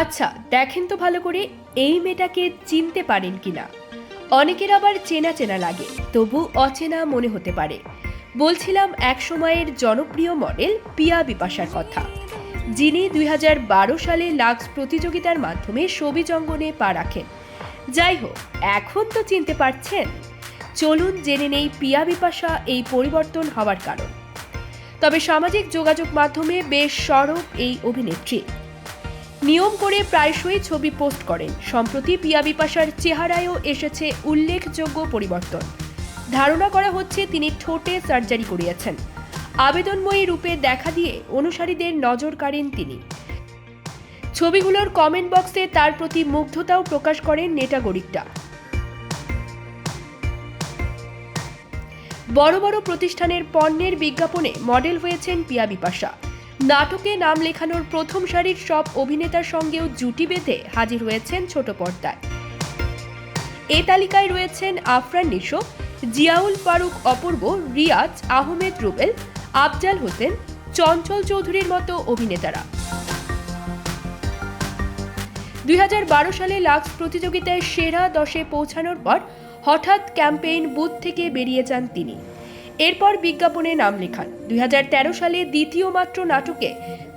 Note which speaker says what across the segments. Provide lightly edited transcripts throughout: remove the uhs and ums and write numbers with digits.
Speaker 1: আচ্ছা দেখেন তো ভালো করে এই মেয়েটাকে চিনতে পারেন কিনা। অনেকের আবার চেনা চেনা লাগে, তবু অচেনা মনে হতে পারে। বলছিলাম এক সময়ের জনপ্রিয় মডেল পিয়া বিপাশার কথা, যিনি 2012 সালে লাক্স প্রতিযোগিতার মাধ্যমে ছবি অঙ্গনে পা রাখেন। যাই হোক, এখন তো চিনতে পারছেন। চলুন জেনে নেই পিয়া বিপাশা এই পরিবর্তন হওয়ার কারণ। তবে সামাজিক যোগাযোগ মাধ্যমে বেশ সরব এই অভিনেত্রী, নিয়ম করে প্রায়শই ছবি পোস্ট করেন। সম্প্রতি পিয়া বিপাশার চেহারায়ও এসেছে উল্লেখযোগ্য পরিবর্তন। ধারণা করা হচ্ছে তিনি ঠোঁটে সার্জারি করিয়েছেন। আবেদনময়ী রূপে দেখা দিয়ে অনুসারীদের নজর কাড়েন তিনি। ছবিগুলোর কমেন্ট বক্সে তার প্রতি মুগ্ধতাও প্রকাশ করেন নেটাগরিকরা। বড় বড় প্রতিষ্ঠানের পণ্যের বিজ্ঞাপনে মডেল হয়েছেন পিয়া বিপাশা। নাটকে নাম লেখানোর প্রথম সারির সব অভিনেতার সঙ্গেও জুটি বেঁধে হাজির হয়েছেন ছোট পর্দায়। এ তালিকায় রয়েছেন আফরান নিশো, জিয়াউল ফারুক অপূর্ব, রিয়াজ আহমেদ রুবেল, আফজাল হোসেন, চঞ্চল চৌধুরীর মতো অভিনেতারা। 2012 সালে লাক্স প্রতিযোগিতায় সেরা 10-এ পৌঁছানোর পর হঠাৎ ক্যাম্পেইন বুথ থেকে বেরিয়ে যান তিনি। এরপর বিজ্ঞাপনে নাম লেখান। 2013 সালে দ্বিতীয় মাত্র নাটকে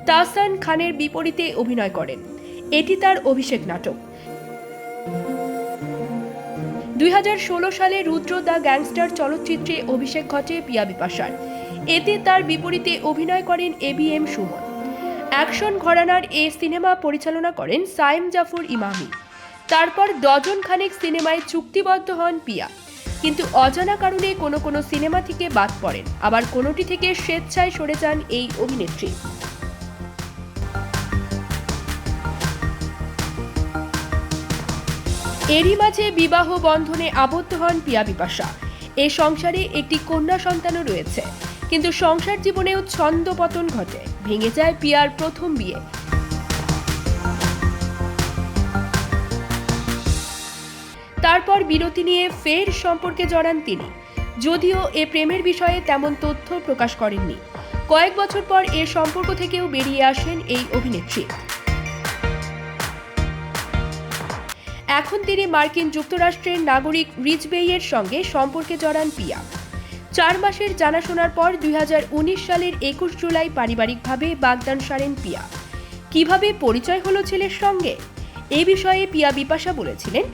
Speaker 1: তাহসান খানের বিপরীতে অভিনয় করেন। এটি তার অভিষেক নাটক। 2016 সালে রুদ্র দ্য গ্যাংস্টার চলচ্চিত্রে অভিষেক ঘটে পিয়া বিপাশার। এতে তার বিপরীতে অভিনয় করেন ABM সুমন। অ্যাকশন ঘরানার এ সিনেমা পরিচালনা করেন সায়েম জাফর ইমামি। তারপর ডজন খানেক সিনেমায় চুক্তিবদ্ধ হন পিয়া, কিন্তু অজানা কারণে কোনো সিনেমা থেকে বাদ পড়েন, আবার কোনোটি থেকে স্বেচ্ছায় সরে যান এই অভিনেত্রী। এরই মাঝে বিবাহ বন্ধনে আবদ্ধ হন পিয়া বিপাশা। এ সংসারে একটি কন্যা সন্তানও রয়েছে, কিন্তু সংসার জীবনেও ছন্দপতন ঘটে। ভেঙে যায় পিয়ার প্রথম বিয়ে। তারপর বিরতি নিয়ে ফের সম্পর্কে জড়ান তিনি, যদিও এ প্রেমের বিষয়ে তেমন তথ্য প্রকাশ করেননি। কয়েক বছর পর এ সম্পর্ক থেকেও বেরিয়ে আসেন এই অভিনেত্রী। এখন তিনি মার্কিন যুক্তরাষ্ট্রের নাগরিক রিচ বেইয়ের সঙ্গে সম্পর্কে জড়ান পিয়া। 4 মাসের জানাশোনার পর 2019 সালের 21 জুলাই পারিবারিকভাবে বাগদান সারেন পিয়া। কিভাবে পরিচয় হলো ছেলের সঙ্গে, এ বিষয়ে পিয়া বিপাশা বলেছিলেন,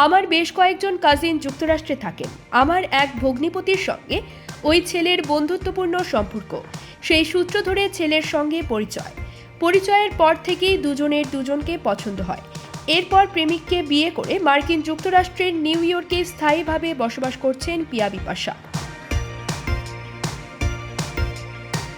Speaker 1: আমার বেশ কয়েকজন কাজিন যুক্তরাষ্ট্রে থাকেন। আমার এক ভগ্নিপতির সঙ্গে ওই ছেলের বন্ধুত্বপূর্ণ সম্পর্ক। সেই সূত্র ধরে ছেলের সঙ্গে পরিচয়ের পর থেকেই দুজনের দুজনকে পছন্দ হয়। এরপর প্রেমিককে বিয়ে করে মার্কিন যুক্তরাষ্ট্রের নিউ ইয়র্কে স্থায়ীভাবে বসবাস করছেন পিয়া বিপাশা।